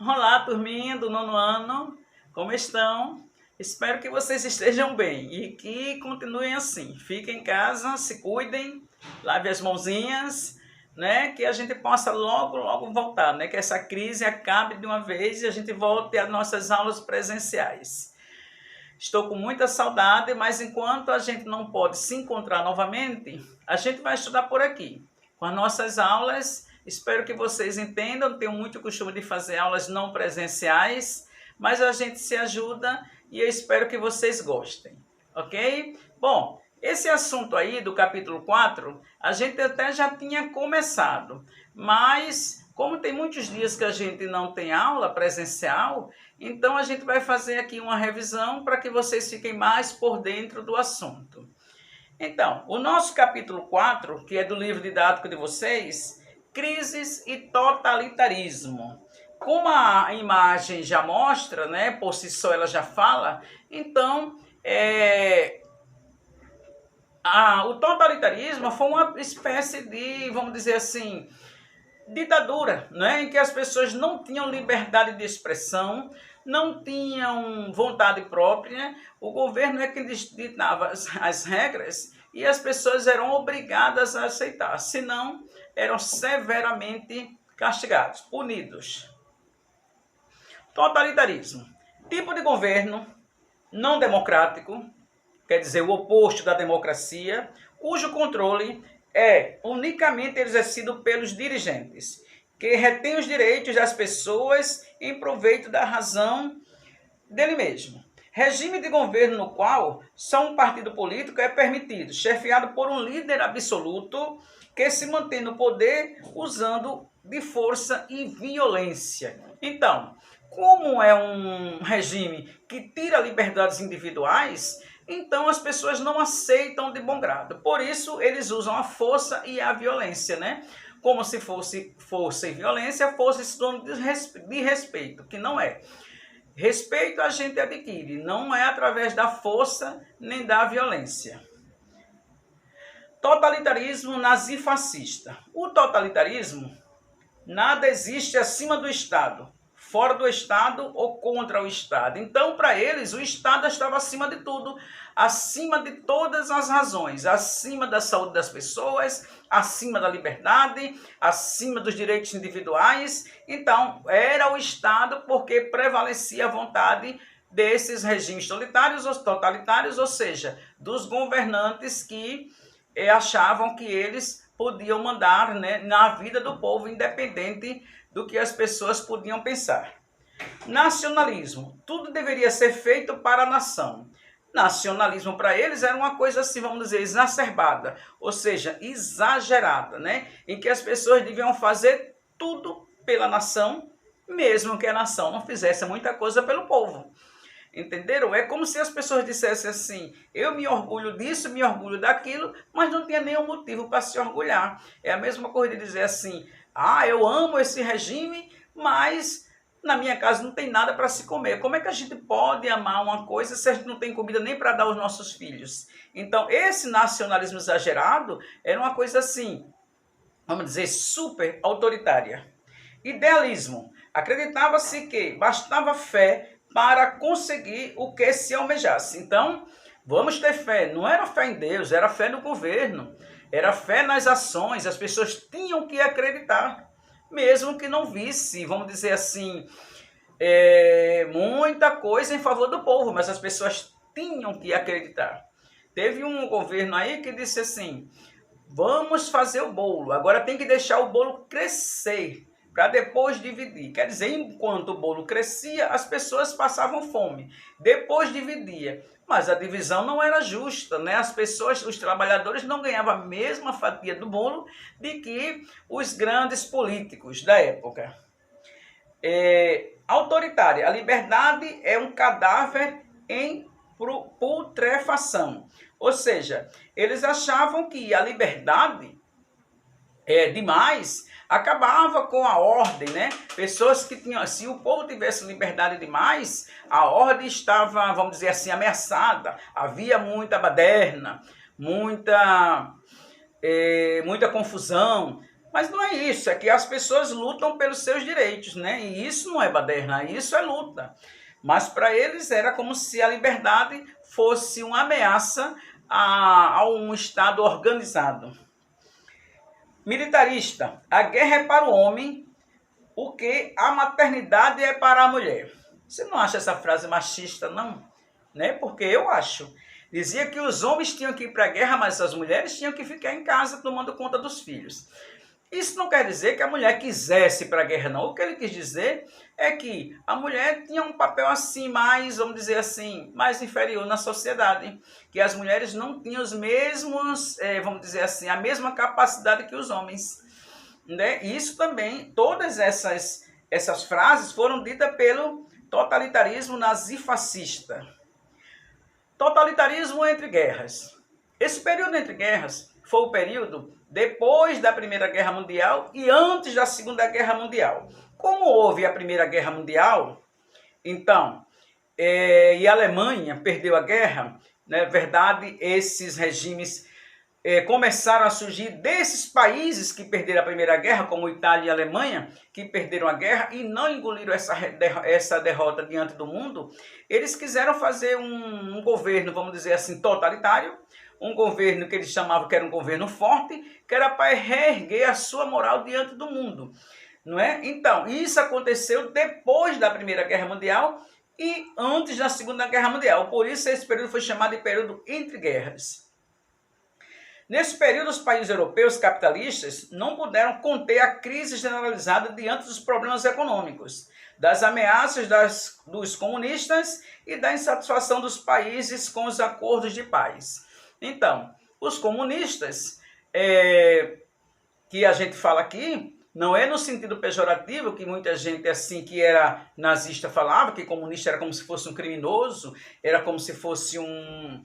Olá, turminha do nono ano, como estão? Espero que vocês estejam bem e que continuem assim. Fiquem em casa, se cuidem, lave as mãozinhas, né? Que a gente possa logo voltar, né? Que essa crise acabe de uma vez e a gente volte às nossas aulas presenciais. Estou com muita saudade, mas enquanto a gente não pode se encontrar novamente, a gente vai estudar por aqui, com as nossas aulas. Espero que vocês entendam, tenho muito costume de fazer aulas não presenciais, mas a gente se ajuda e eu espero que vocês gostem, ok? Bom, esse assunto aí do capítulo 4, a gente até já tinha começado, mas como tem muitos dias que a gente não tem aula presencial, então a gente vai fazer aqui uma revisão para que vocês fiquem mais por dentro do assunto. Então, o nosso capítulo 4, que é do livro didático de vocês, Crises e Totalitarismo. Como a imagem já mostra, né, por si só ela já fala, então o totalitarismo foi uma espécie de, vamos dizer assim, ditadura, né, em que as pessoas não tinham liberdade de expressão, não tinham vontade própria, o governo é que ditava as regras e as pessoas eram obrigadas a aceitar, senão eram severamente castigados, punidos. Totalitarismo, tipo de governo não democrático, quer dizer, o oposto da democracia, cujo controle é unicamente exercido pelos dirigentes, que retém os direitos das pessoas em proveito da razão dele mesmo. Regime de governo no qual só um partido político é permitido, chefiado por um líder absoluto que se mantém no poder usando de força e violência. Então, como é um regime que tira liberdades individuais, então as pessoas não aceitam de bom grado. Por isso, eles usam a força e a violência, né? Como se fosse força e violência fosse sinônimo de respeito, que não é. Respeito a gente adquire, não é através da força nem da violência. Totalitarismo nazifascista. O totalitarismo, nada existe acima do Estado, fora do Estado ou contra o Estado. Então, para eles, o Estado estava acima de tudo, acima de todas as razões, acima da saúde das pessoas, acima da liberdade, acima dos direitos individuais. Então, era o Estado porque prevalecia a vontade desses regimes totalitários, ou seja, dos governantes que achavam que eles podiam mandar, né, na vida do povo, independente do que as pessoas podiam pensar. Nacionalismo. Tudo deveria ser feito para a nação. Nacionalismo para eles era uma coisa assim, vamos dizer, exacerbada, ou seja, exagerada, né? Em que as pessoas deviam fazer tudo pela nação, mesmo que a nação não fizesse muita coisa pelo povo. Entenderam? É como se as pessoas dissessem assim, eu me orgulho disso, me orgulho daquilo, mas não tinha nenhum motivo para se orgulhar. É a mesma coisa de dizer assim, eu amo esse regime, mas na minha casa não tem nada para se comer. Como é que a gente pode amar uma coisa se a gente não tem comida nem para dar aos nossos filhos? Então, esse nacionalismo exagerado era uma coisa assim, vamos dizer, super autoritária. Idealismo. Acreditava-se que bastava fé para conseguir o que se almejasse. Então, vamos ter fé. Não era fé em Deus, era fé no governo. Era fé nas ações. As pessoas tinham que acreditar. Mesmo que não visse, vamos dizer assim, muita coisa em favor do povo. Mas as pessoas tinham que acreditar. Teve um governo aí que disse assim, vamos fazer o bolo. Agora tem que deixar o bolo crescer para depois dividir. Quer dizer, enquanto o bolo crescia, as pessoas passavam fome. Depois dividia. Mas a divisão não era justa, né? As pessoas, os trabalhadores não ganhavam a mesma fatia do bolo de que os grandes políticos da época. Autoritária. A liberdade é um cadáver em putrefação. Ou seja, eles achavam que a liberdade demais acabava com a ordem, né? Pessoas que tinham, se o povo tivesse liberdade demais, a ordem estava, vamos dizer assim, ameaçada. Havia muita baderna, muita confusão. Mas não é isso, é que as pessoas lutam pelos seus direitos, né? E isso não é baderna, isso é luta. Mas para eles era como se a liberdade fosse uma ameaça a um Estado organizado. Militarista, a guerra é para o homem, o que a maternidade é para a mulher. Você não acha essa frase machista, não? Né? Porque eu acho. Dizia que os homens tinham que ir para a guerra, mas as mulheres tinham que ficar em casa tomando conta dos filhos. Isso não quer dizer que a mulher quisesse ir para a guerra, não. O que ele quis dizer é que a mulher tinha um papel assim, mais, vamos dizer assim, mais inferior na sociedade. Que as mulheres não tinham os mesmos, vamos dizer assim, a mesma capacidade que os homens. Né? E isso também, todas essas frases foram ditas pelo totalitarismo nazifascista. Totalitarismo entre guerras. Esse período entre guerras foi o período depois da Primeira Guerra Mundial e antes da Segunda Guerra Mundial. Como houve a Primeira Guerra Mundial, então, e a Alemanha perdeu a guerra, na verdade, esses regimes começaram a surgir desses países que perderam a Primeira Guerra, como Itália e Alemanha, que perderam a guerra e não engoliram essa derrota diante do mundo. Eles quiseram fazer um governo, vamos dizer assim, totalitário, um governo que eles chamavam que era um governo forte, que era para reerguer a sua moral diante do mundo. Não é? Então, isso aconteceu depois da Primeira Guerra Mundial e antes da Segunda Guerra Mundial. Por isso, esse período foi chamado de período entre guerras. Nesse período, os países europeus capitalistas não puderam conter a crise generalizada diante dos problemas econômicos, das ameaças dos comunistas e da insatisfação dos países com os acordos de paz. Então, os comunistas, que a gente fala aqui, não é no sentido pejorativo, que muita gente assim que era nazista falava, que comunista era como se fosse um criminoso, era como se fosse um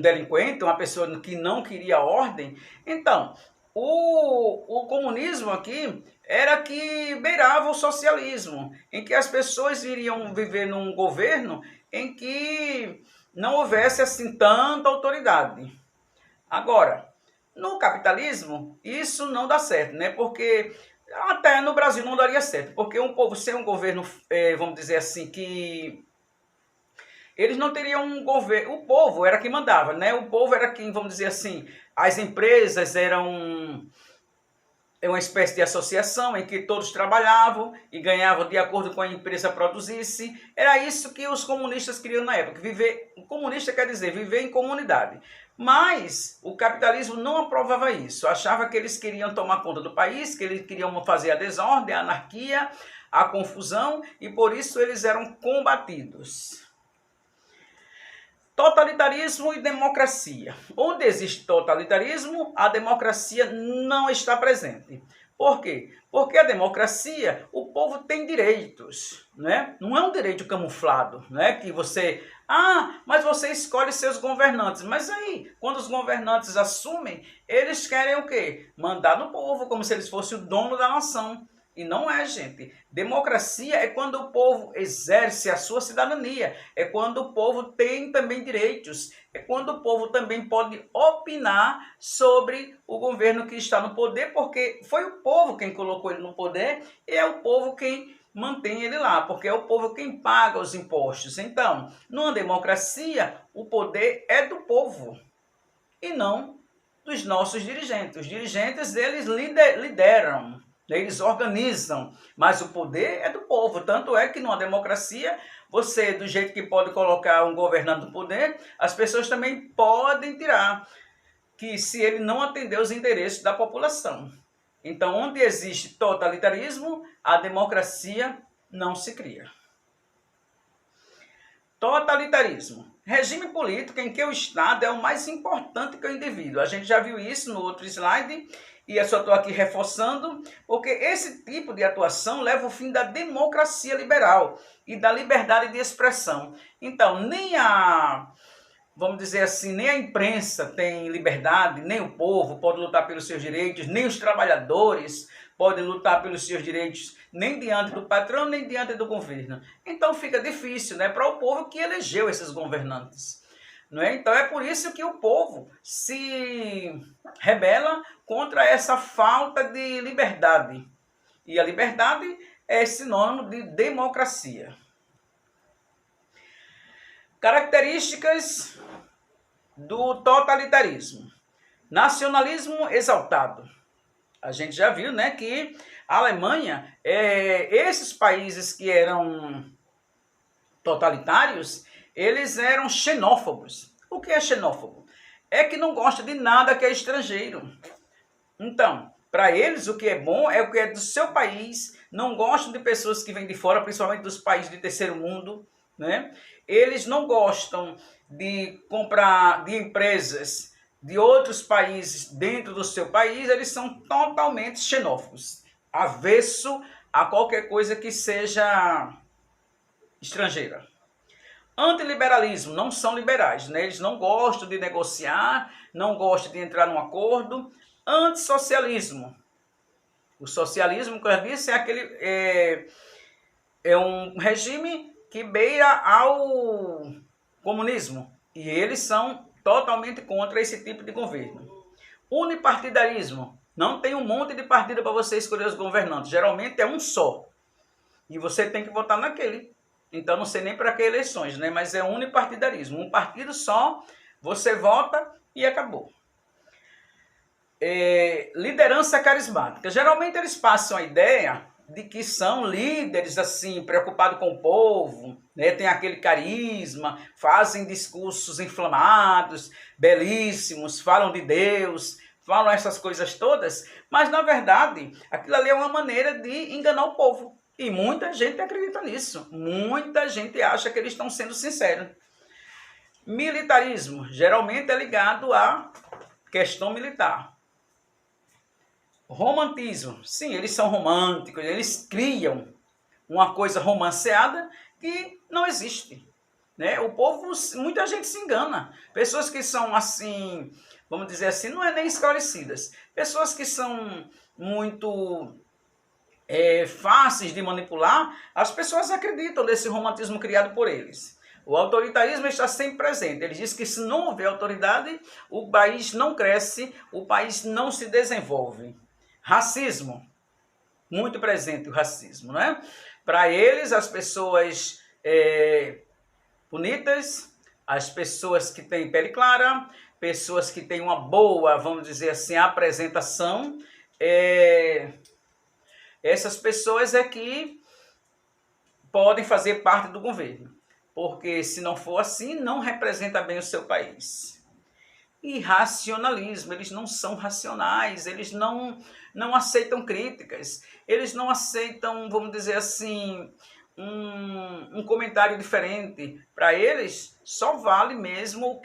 delinquente, uma pessoa que não queria ordem. Então, o comunismo aqui era que beirava o socialismo, em que as pessoas iriam viver num governo em que não houvesse assim tanta autoridade. Agora, no capitalismo, isso não dá certo, né? Porque até no Brasil não daria certo, porque um povo sem um governo, vamos dizer assim, que eles não teriam um governo, o povo era quem mandava, né? O povo era quem, vamos dizer assim, as empresas eram uma espécie de associação em que todos trabalhavam e ganhavam de acordo com a empresa produzisse. Era isso que os comunistas queriam na época. Comunista quer dizer viver em comunidade. Mas o capitalismo não aprovava isso. Achava que eles queriam tomar conta do país, que eles queriam fazer a desordem, a anarquia, a confusão, e por isso eles eram combatidos. Totalitarismo e democracia. Onde existe totalitarismo, a democracia não está presente. Por quê? Porque a democracia, o povo tem direitos, né? Não é um direito camuflado, né? Que você, mas você escolhe seus governantes. Mas aí, quando os governantes assumem, eles querem o quê? Mandar no povo, como se eles fossem o dono da nação. E não é, gente. Democracia é quando o povo exerce a sua cidadania. É quando o povo tem também direitos. É quando o povo também pode opinar sobre o governo que está no poder, porque foi o povo quem colocou ele no poder e é o povo quem mantém ele lá, porque é o povo quem paga os impostos. Então, numa democracia, o poder é do povo e não dos nossos dirigentes. Os dirigentes, eles lideram. Eles organizam, mas o poder é do povo. Tanto é que numa democracia, você, do jeito que pode colocar um governante no poder, as pessoas também podem tirar, que se ele não atender os interesses da população. Então, onde existe totalitarismo, a democracia não se cria. Totalitarismo. Regime político em que o Estado é o mais importante que o indivíduo. A gente já viu isso no outro slide, e eu só estou aqui reforçando, porque esse tipo de atuação leva ao fim da democracia liberal e da liberdade de expressão. Então, vamos dizer assim, nem a imprensa tem liberdade, nem o povo pode lutar pelos seus direitos, nem os trabalhadores podem lutar pelos seus direitos, nem diante do patrão, nem diante do governo. Então fica difícil, né, para o povo que elegeu esses governantes. não é? Então é por isso que o povo se rebela contra essa falta de liberdade. E a liberdade é sinônimo de democracia. Características do totalitarismo. Nacionalismo exaltado. A gente já viu, né, que a Alemanha, esses países que eram totalitários, eles eram xenófobos. O que é xenófobo? É que não gosta de nada que é estrangeiro. Então, para eles, o que é bom é o que é do seu país, não gostam de pessoas que vêm de fora, principalmente dos países de terceiro mundo, né? Eles não gostam de comprar de empresas de outros países dentro do seu país, eles são totalmente xenófobos, avesso a qualquer coisa que seja estrangeira. Antiliberalismo, não são liberais, né? Eles não gostam de negociar, não gostam de entrar num acordo. Antissocialismo. O socialismo, como eu disse, é um regime que beira ao comunismo. E eles são totalmente contra esse tipo de governo. Unipartidarismo. Não tem um monte de partido para você escolher os governantes. Geralmente é um só. E você tem que votar naquele. Então não sei nem para que eleições, né? Mas é unipartidarismo. Um partido só, você vota e acabou. Liderança carismática. Geralmente eles passam a ideia de que são líderes assim, preocupados com o povo, né? Tem aquele carisma, fazem discursos inflamados, belíssimos, falam de Deus, falam essas coisas todas, mas na verdade aquilo ali é uma maneira de enganar o povo. E muita gente acredita nisso, muita gente acha que eles estão sendo sinceros. Militarismo, geralmente é ligado à questão militar. Romantismo, sim, eles são românticos, eles criam uma coisa romanceada que não existe, né? O povo, muita gente se engana. Pessoas que são assim, vamos dizer assim, não é nem esclarecidas. Pessoas que são muito fáceis de manipular, as pessoas acreditam nesse romantismo criado por eles. O autoritarismo está sempre presente. Ele diz que se não houver autoridade, o país não cresce, o país não se desenvolve. Racismo, muito presente o racismo, né? Para eles, as pessoas bonitas, as pessoas que têm pele clara, pessoas que têm uma boa, vamos dizer assim, apresentação, essas pessoas é que podem fazer parte do governo, porque se não for assim, não representa bem o seu país. E racionalismo, eles não são racionais, eles não aceitam críticas, eles não aceitam, vamos dizer assim, um comentário diferente. Para eles, só vale mesmo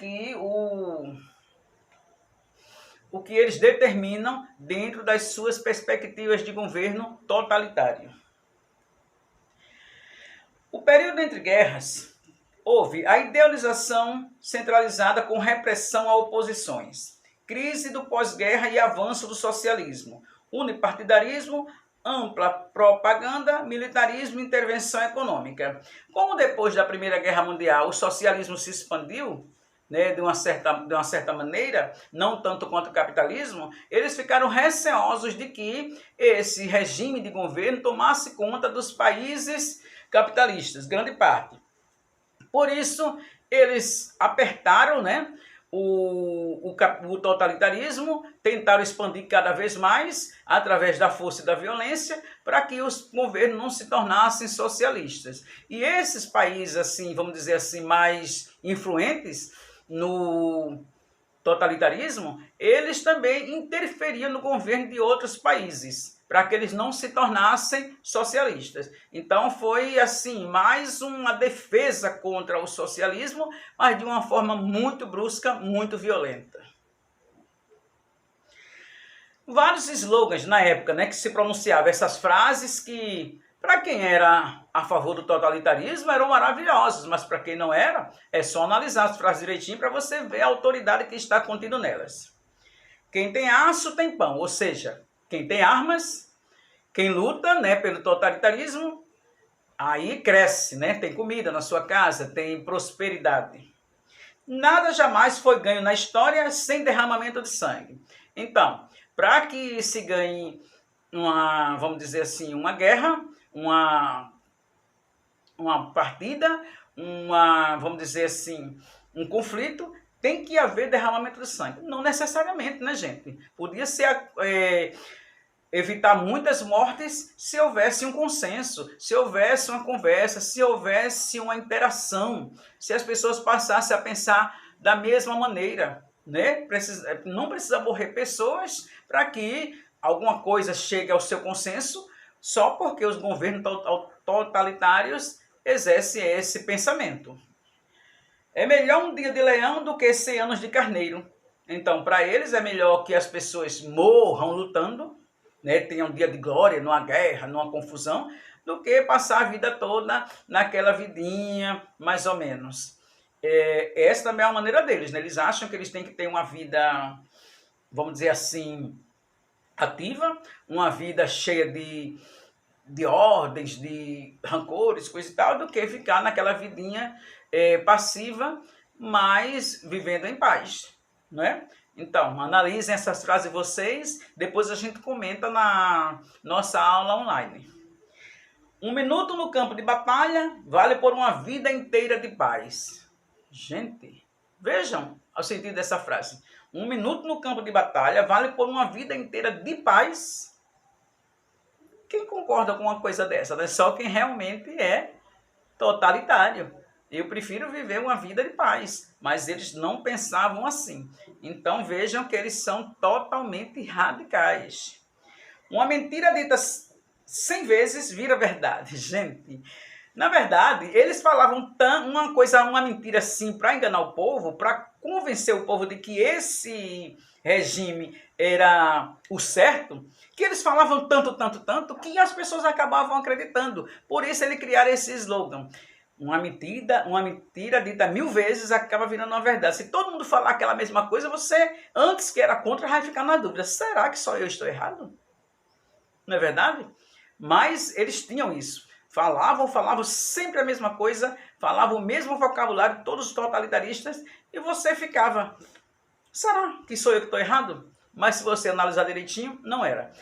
o que eles determinam dentro das suas perspectivas de governo totalitário. O período entre guerras, houve a idealização centralizada com repressão a oposições, crise do pós-guerra e avanço do socialismo, unipartidarismo, ampla propaganda, militarismo e intervenção econômica. Como depois da Primeira Guerra Mundial o socialismo se expandiu, né, de uma certa maneira, não tanto quanto o capitalismo, eles ficaram receosos de que esse regime de governo tomasse conta dos países capitalistas, grande parte. Por isso, eles apertaram, né, o totalitarismo, tentaram expandir cada vez mais através da força e da violência para que os governos não se tornassem socialistas. E esses países, assim, vamos dizer assim, mais influentes no totalitarismo, eles também interferiam no governo de outros países para que eles não se tornassem socialistas. Então foi assim, mais uma defesa contra o socialismo, mas de uma forma muito brusca, muito violenta. Vários slogans na época, né, que se pronunciavam essas frases que, para quem era a favor do totalitarismo, eram maravilhosos, mas para quem não era, é só analisar as frases direitinho para você ver a autoridade que está contida nelas. Quem tem aço tem pão, ou seja, quem tem armas, quem luta, né, pelo totalitarismo, aí cresce, né, tem comida na sua casa, tem prosperidade. Nada jamais foi ganho na história sem derramamento de sangue. Então, para que se ganhe uma, vamos dizer assim, uma guerra, uma partida, vamos dizer assim, um conflito, tem que haver derramamento de sangue. Não necessariamente, né, gente? Podia ser evitar muitas mortes se houvesse um consenso, se houvesse uma conversa, se houvesse uma interação, se as pessoas passassem a pensar da mesma maneira, né? Não precisa morrer pessoas para que alguma coisa chegue ao seu consenso só porque os governos totalitários exercem esse pensamento. É melhor um dia de leão do que 100 anos de carneiro. Então, para eles é melhor que as pessoas morram lutando, né, tenham um dia de glória, numa guerra, numa confusão, do que passar a vida toda naquela vidinha, mais ou menos. Essa também é a maneira deles, né? Eles acham que eles têm que ter uma vida, vamos dizer assim, ativa, uma vida cheia de ordens, de rancores, coisa e tal, do que ficar naquela vidinha passiva, mas vivendo em paz, né? Então, analisem essas frases vocês, depois a gente comenta na nossa aula online. 1 minuto no campo de batalha vale por uma vida inteira de paz. Gente, vejam o sentido dessa frase. 1 minuto no campo de batalha vale por uma vida inteira de paz. Quem concorda com uma coisa dessa? É só quem realmente é totalitário. Eu prefiro viver uma vida de paz, mas eles não pensavam assim. Então vejam que eles são totalmente radicais. Uma mentira dita 100 vezes vira verdade, gente. Na verdade, eles falavam uma mentira assim para enganar o povo, para convencer o povo de que esse regime era o certo, que eles falavam tanto, que as pessoas acabavam acreditando. Por isso ele criaram esse slogan. Uma mentira dita 1000 vezes acaba virando uma verdade. Se todo mundo falar aquela mesma coisa, você, antes que era contra, vai ficar na dúvida. Será que só eu estou errado? Não é verdade? Mas eles tinham isso. Falavam sempre a mesma coisa, falavam o mesmo vocabulário, todos os totalitaristas, e você ficava, será que sou eu que estou errado? Mas se você analisar direitinho, não era.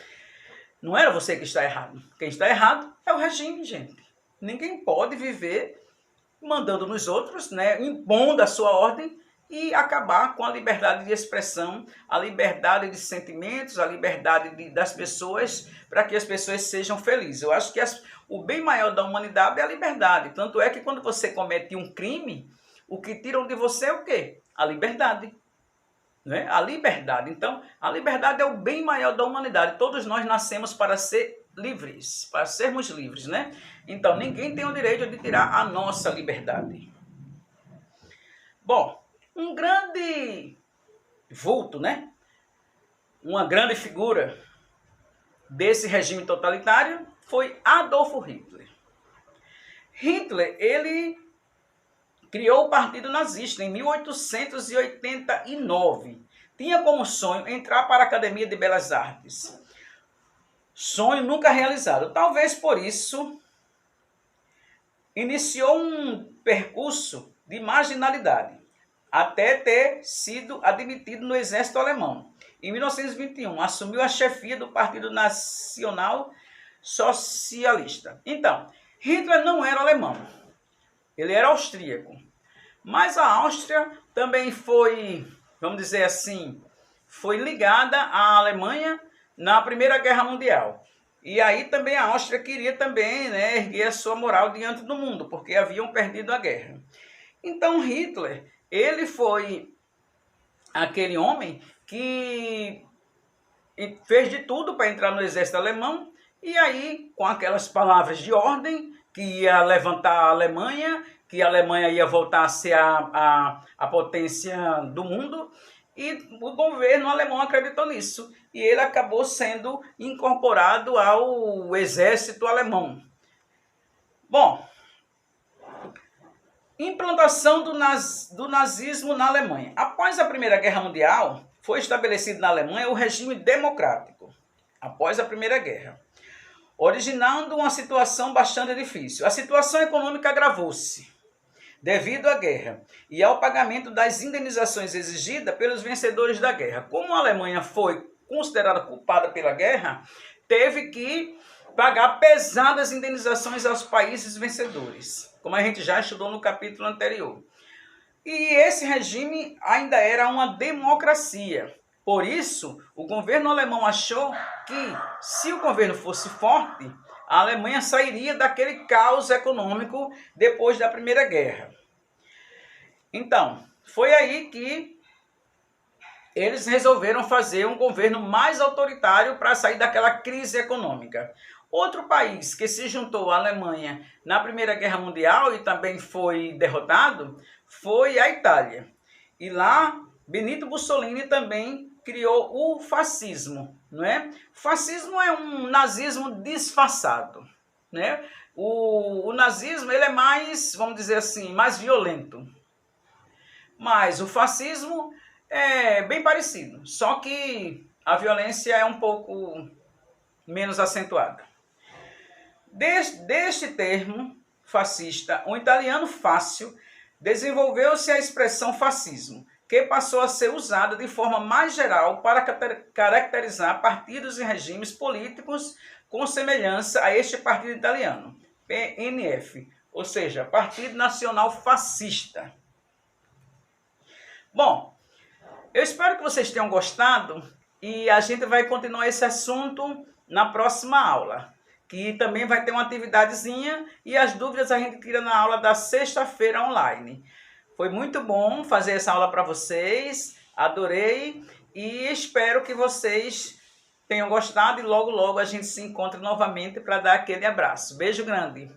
Não era você que está errado. Quem está errado é o regime, gente. Ninguém pode viver mandando nos outros, né, impondo a sua ordem e acabar com a liberdade de expressão, a liberdade de sentimentos, a liberdade das pessoas, para que as pessoas sejam felizes. Eu acho que o bem maior da humanidade é a liberdade. Tanto é que quando você comete um crime, o que tiram de você é o quê? A liberdade. Né? A liberdade. Então, a liberdade é o bem maior da humanidade. Todos nós nascemos para ser livres, para sermos livres, né? Então, ninguém tem o direito de tirar a nossa liberdade. Bom, um grande vulto, né? Uma grande figura desse regime totalitário foi Adolf Hitler. Hitler, ele criou o Partido Nazista em 1889. Tinha como sonho entrar para a Academia de Belas Artes. Sonho nunca realizado. Talvez por isso iniciou um percurso de marginalidade, até ter sido admitido no exército alemão. Em 1921, assumiu a chefia do Partido Nacional Socialista. Então, Hitler não era alemão, ele era austríaco. Mas a Áustria também foi, vamos dizer assim, foi ligada à Alemanha na Primeira Guerra Mundial. E aí também a Áustria queria também, né, erguer a sua moral diante do mundo, porque haviam perdido a guerra. Então Hitler, ele foi aquele homem que fez de tudo para entrar no exército alemão, e aí, com aquelas palavras de ordem, que ia levantar a Alemanha, que a Alemanha ia voltar a ser a potência do mundo, e o governo alemão acreditou nisso. E ele acabou sendo incorporado ao exército alemão. Bom, implantação do nazismo na Alemanha. Após a Primeira Guerra Mundial, foi estabelecido na Alemanha o regime democrático. Após a Primeira Guerra, originando uma situação bastante difícil. A situação econômica agravou-se. devido à guerra e ao pagamento das indenizações exigidas pelos vencedores da guerra. Como a Alemanha foi considerada culpada pela guerra, teve que pagar pesadas indenizações aos países vencedores, como a gente já estudou no capítulo anterior. E esse regime ainda era uma democracia. Por isso, o governo alemão achou que, se o governo fosse forte, a Alemanha sairia daquele caos econômico depois da Primeira Guerra. Então, foi aí que eles resolveram fazer um governo mais autoritário para sair daquela crise econômica. Outro país que se juntou à Alemanha na Primeira Guerra Mundial e também foi derrotado foi a Itália. E lá, Benito Mussolini também criou o fascismo, não é? O fascismo é um nazismo disfarçado, né? O nazismo ele é mais, vamos dizer assim, mais violento. Mas o fascismo é bem parecido, só que a violência é um pouco menos acentuada. Deste termo fascista, o italiano fácil, desenvolveu-se a expressão fascismo, que passou a ser usada de forma mais geral para caracterizar partidos e regimes políticos com semelhança a este partido italiano, PNF, ou seja, Partido Nacional Fascista. Bom, eu espero que vocês tenham gostado e a gente vai continuar esse assunto na próxima aula, que também vai ter uma atividadezinha e as dúvidas a gente tira na aula da sexta-feira online. Foi muito bom fazer essa aula para vocês, adorei e espero que vocês tenham gostado e logo a gente se encontra novamente para dar aquele abraço. Beijo grande!